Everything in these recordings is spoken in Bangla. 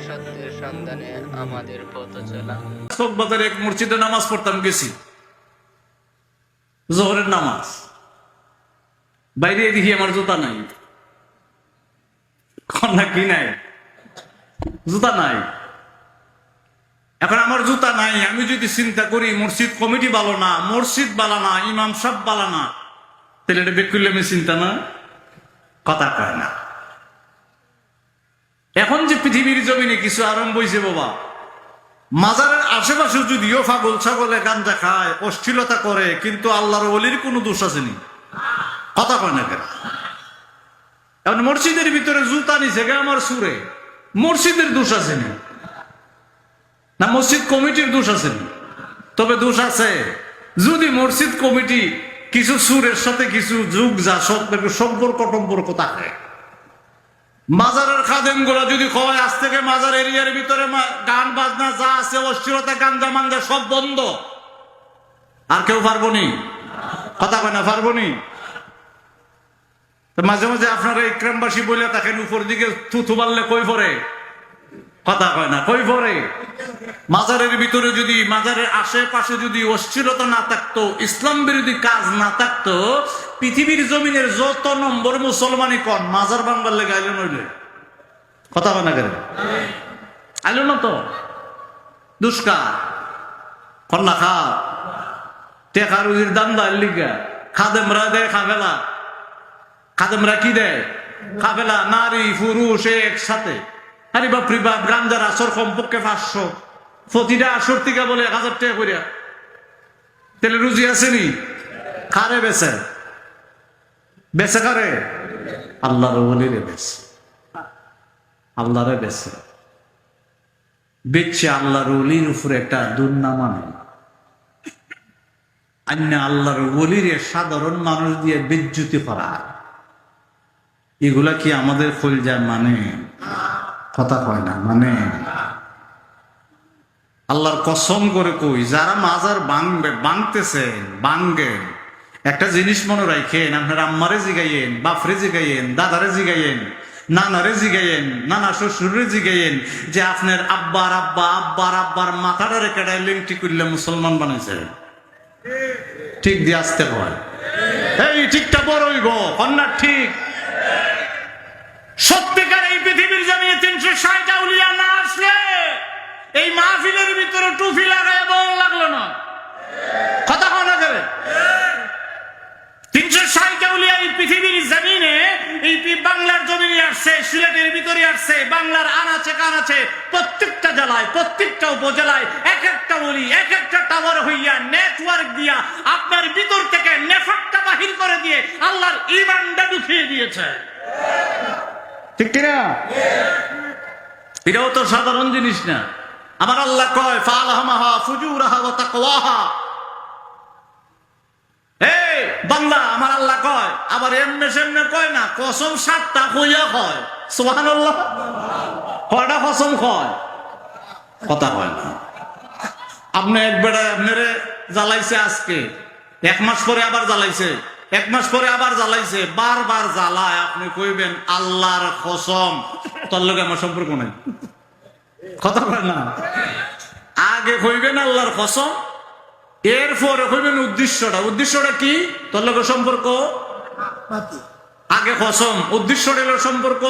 সত্যের সন্ধানে আমাদের পথ চলা। চকবাজারে এক মসজিদে নামাজ পড়তাম, গেছি জোহরের নামাজ, বাইরে দেখি আমার জুতা নাই। কন্যা কি নাই? জুতা নাই। এখন আমার জুতা নাই, আমি যদি চিন্তা করি মসজিদ কমিটি ভালো না, মসজিদ ভালো না, ইমাম সাহেব ভালো না, তাহলে এটা বেক করলে আমি চিন্তা না, কথা কয় না। এখন যে পৃথিবীর জমিনে কিছু আরম্ভ হয়েছে বাবা, মাজারের আশেপাশে যদিও পাগল ছাগলে গাঞ্জা খায়, অশ্লীলতা করে, কিন্তু আল্লাহর ওলির কোনো দোষ আসেনি, কথা কয় না কেন? এখন মসজিদের ভিতরে জুতা নিছে গে আমার সুরে, মসজিদের দোষ আসেনি না মসজিদ কমিটির দোষ আসেনি? তবে দোষ আছে যদি মসজিদ কমিটি কিছু সুরের সাথে কিছু যুগ যা সম্পর্ক টম্পর্ক থাকে। মাজারের খাদেম গুলা যদি কয় আজ থেকে মাজার এরিয়ার ভিতরে গান বাজনা যা আছে, অশ্লীলতা গাঞ্জা মাঞ্জা সব বন্ধ, আর কেউ পারবো নি? কথা কয় না, পারবো নি? মাঝে মাঝে আপনারা ইকরামবাসী বলে থাকেন উপর দিকে থুথু মারলে কই পড়ে, কথা কয় না, কই পড়ে? মাজারের ভিতরে যদি, মাজারের আশেপাশে যদি অশ্লীলতা না থাকতো, ইসলাম বিরোধী কাজ না থাকতো, পৃথিবীর জমিনের যত নম্বর মুসলমানই কন মাজার বাংলার লেগে আইলো নইলে, কথা কয় না কেন? আইলো না তো। দুষ্কার কন্যা খা টেকা রুজির দাম দায় লিগা খাদেমরা দেয় খাবেলা, খাদেমরা কি দেয়? খাবেলা, নারী পুরুষ একসাথে। আরে বাপরি বাপ, গাঞ্জার আসর কমপক্ষে 500, প্রতিটা আসর থেকে বলে 1000 টাকা করিয়া, তাহলে রুজি আসেনি? কারে বেছে? বেছে কারে? আল্লাহর ওলিরে বেছে, আল্লাহরে বেছে। বেচছে আল্লাহর ওলির উপরে একটা দুর্নাম আনে, অন্য আল্লাহর ওলিরে সাধারণ মানুষ দিয়ে বেজ্জুতি করা, এগুলা কি আমাদের কলজায় মানে? কথা কয় না, মানে? আল্লাহর কসম করে কই, যারা মাজার ভাঙতেছেন, ভাঙ্গেন, একটা জিনিস মনে রাখেন, আপনার আম্মারে জিগাইয়েন, বাপরে জিগাইয়েন, দাদারে জিগাইয়েন, নানারে জিগাইয়েন, নানা শ্বশুরে জিগাইয়েন যে আপনার আব্বার আব্বা, আব্বার আব্বার মাথাটা রেখেটাই লিংটি করলে মুসলমান বানাইছে। ঠিক দিয়ে আসতে হয়, এই ঠিকটা বড়ই গো, কন্যা ঠিক। সত্যিকার এই পৃথিবীর জমিনে 360 আউলিয়া না আসলে এই মাহফিলের ভিতরে টুপি লাগায় বল লাগলো না, কথা কয় না কেন? 360 আউলিয়া এই পৃথিবীর জমিনে, এই বাংলার জমিনে আসছে, সিলেটের ভিতরে আসছে, বাংলার আনাচে কানাচে, প্রত্যেকটা জেলায়, প্রত্যেকটা উপজেলায় এক একটা ওলি, এক একটা টাওয়ার হইয়া নেটওয়ার্ক দিয়া আপনার ভিতর থেকে নেফাকটা বাহির করে দিয়ে আল্লাহর ঈমানটা ঢুকিয়ে দিয়েছে, ঠিক কিনা? এটাও তো সাধারণ জিনিস না। আমার আল্লাহ কয় ফালহামাহা ফুজুরাহা ওয়া তাকওয়াহা। এই বান্দা, আমার আল্লাহ কয়, আবার এমনে সেমনে কয় না, কসম 7টা কইয়া কয়, সুবহানাল্লাহ। কয়টা কসম কয়? কথা কয় না। আপনি একবার আপনারে জ্বালাইছে, আজকে 1 মাস পরে আবার জ্বালাইছে, 1 মাস পরে আবার জ্বালাইছে, বারবার জ্বালায়, আপনি কইবেন আল্লাহর কসম তোর লগে আমার সম্পর্ক নাই, কথা বলে না। আগে কইবেন আল্লাহর কসম, এরপরে কইবেন উদ্দেশ্যটা। উদ্দেশ্যটা কি? তোর লগে সম্পর্ক। আগে কসম, উদ্দেশ্য হলো সম্পর্ক।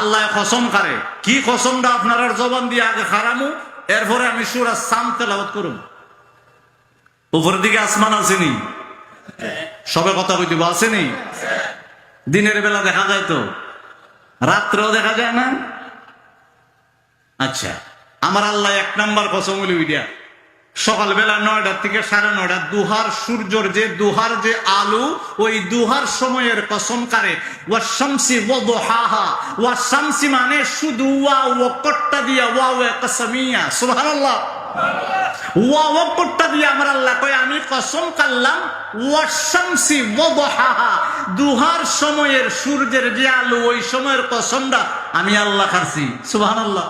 আল্লাহ কসম কারে, কি কসমটা আপনার জবান দিয়ে আগে খারামু, এরপরে আমি সূরা সাম তেলাওয়াত করুম। উপরের দিকে আসমান আসেনি, সবে কথা কইতে আসেনি? দিনের বেলা দেখা যায় তো, রাত্রেও দেখা যায় না? আচ্ছা, আমার আল্লাহ 1 নাম্বার কসম হইল ওইটা, সকালবেলা 9টা থেকে 9:30 দুহার সূর্যের যে দুহার যে আলো, ওই দুহার সময়ের কসম কারে। ওয়াশ-শামসি ওয়াদুহাহা, ওয়াশ-শামসি মানে শুধু ওয়াও ওয়াকটা দিয়া, ওয়াও কসমিয়া, সুবহানাল্লাহ। ওয়াও ওয়াকটা দিয়া আমার আল্লাহ কয় আমি কসম করলাম ওয়াশ-শামসি ওয়াদুহাহা, দুহার সময়ের সূর্যের যে আলো, ওই সময়ের কসমটা আমি আল্লাহ খাচ্ছি, সুবহানাল্লাহ।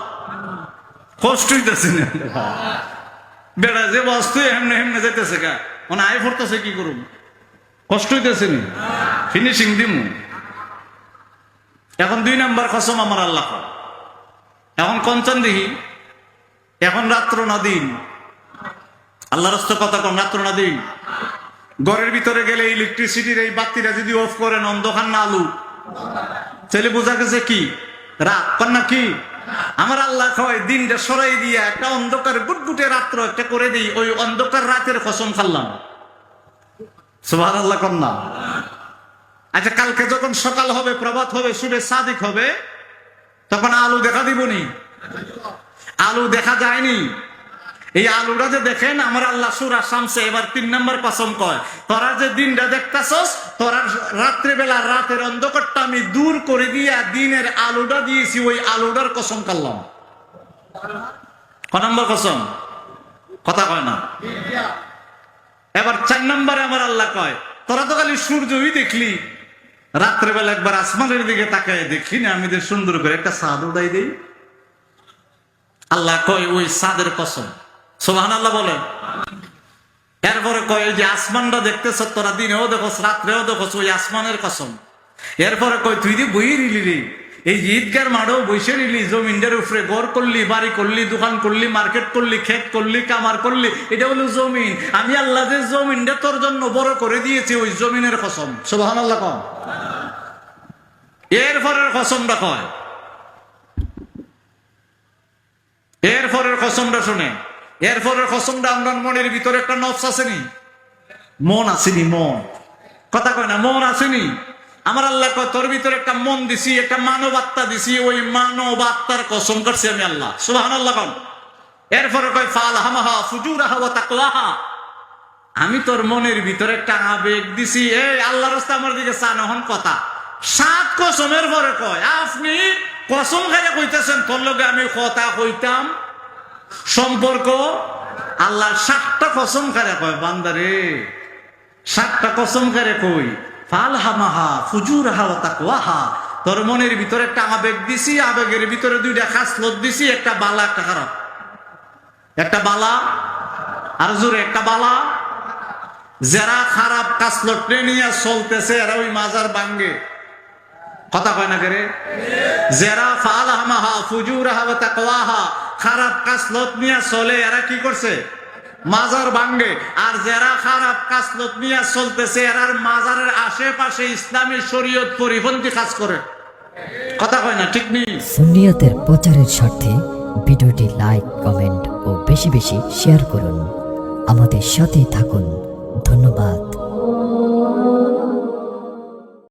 কষ্ট হইতেছে না? বেড়া যে বস্তু এমনি এমনি যেতেছে গা মানে আয় পড়তেছে কি করুম কষ্ট হইতেছে নি ফিনিশিং দিমু এখন 2 নাম্বার কসম আমার আল্লাহ কয়। এখন কঞ্চন দিহি এখন রাত্র না দিন আল্লাহ রাস্তা কথা কোন রাত্র না দিন ঘরের ভিতরে গেলে ইলেকট্রিসিটির এই বাতিটা যদি অফ করেন অন্ধকার না আলু তাহলে বোঝা গেছে কি রাত কন্যা কি আমার আল্লাহ কয় দিনটা সরাই দিয়ে একটা অন্ধকার গুটগুটে রাত্র একটা করে দিই ওই অন্ধকার রাতের কসম খাল্লাম সুবহানাল্লাহ কন্যা। আচ্ছা কালকে যখন সকাল হবে প্রভাত হবে সূর্য সাদিক হবে তখন আলু দেখা দিবনি আলু দেখা যায়নি এই আলুটা যে দেখেন আমার আল্লাহ সূরা শামসে এবার 3 নাম্বার কসম কয় তোরা যে দিনটা দেখতাছস তোরা রাত্রে বেলা রাতের অন্ধকারটা আমি দূর করে দিয়া দিনের আলুটা দিয়েছি ওই আলুটার কসম করলাম ক নম্বর কসম কথা কয় না এবার 4 নম্বরে আমার আল্লাহ কয় তোরা তো খালি সূর্যই দেখলি রাত্রে বেলা একবার আসমানের দিকে তাকায় দেখি না আমি সুন্দর করে একটা চাঁদ উড়াই দেই আল্লাহ কয় ওই চাঁদের কসম সুবহানাল্লাহ বলেন। এরপরে কয় যে আসমানটা দেখতেছ তোরা দিনেও দেখোস রাত্রেও দেখোস ওই আসমানের কসম। এরপরে কয় তুই যে বই রিলি রে এই ঈদগার মাঠেও বসে রিলি জমিনটার উপরে ঘর করলি বাড়ি করলি দোকান করলি মার্কেট করলি ক্ষেত করলি কামার করলি এটা হলো জমিন আমি আল্লাহ যে জমিনটা তোর জন্য বড় করে দিয়েছি ওই জমিনের কসম সুবহানাল্লাহ কম। এরপরের কসমটা কয় এরপরের কসমটা শুনে এরপরের কসমটা আমরা মনের ভিতরে একটা নফস আসেনি মন আসেনি মন কথা কয় না মন আসেনি আমার আল্লাহ কয় তোর ভিতরে একটা মন দিছি একটা মানব আত্মা দিছি ওই মানব আত্মার কসম করছি আমি আল্লাহ সুবহানাল্লাহ কম। এরপরে কয় ফালহামাহা ফুজুরাহা ওয়া তাকওয়াহা আমি তোর মনের ভিতরে একটা আবেগ দিছি এই আল্লাহর রাস্তা আমার দিকে চান এখন কথা 7 কসমের পরে কয় আপনি কসম খাইয়া কইতেছেন তোর লগে আমি কথা কইতাম সম্পর্ক আল্লাহ 7টা কসম খাইয়া কয় বান্দারে 7টা কসম খাইয়া কই ফালহামাহা ফুজুরাহা ওয়া তাকওয়াহা তোর মনের ভিতরে একটা আবেগ দিছি আবেগের ভিতরে 2টা খাসলত দিছি একটা বালা একটা খারাপ একটা বালা আর জোরে একটা বালা যারা খারাপ খাসলত নিয়ে চলতেছে এরা ওই মাজার ভাঙ্গে কথা কয় না করে যারা ফালহামাহা ফুজুরাহা ওয়া তাকওয়াহা খারাপ খাসলত নিয়ে চলে এরা কি করছে মাজার ভাঙ্গে আর যারা খারাপ কাজলত নিয়ে চলতেছে এরার মাজারের আশেপাশে ইসলামী শরীয়ত পরিপন্থী কাজ করে কথা কয় না ঠিক নেই। সুন্নিয়তের প্রচারের স্বার্থে ভিডিওটি লাইক কমেন্ট ও বেশি বেশি শেয়ার করুন আমাদের সাথে থাকুন।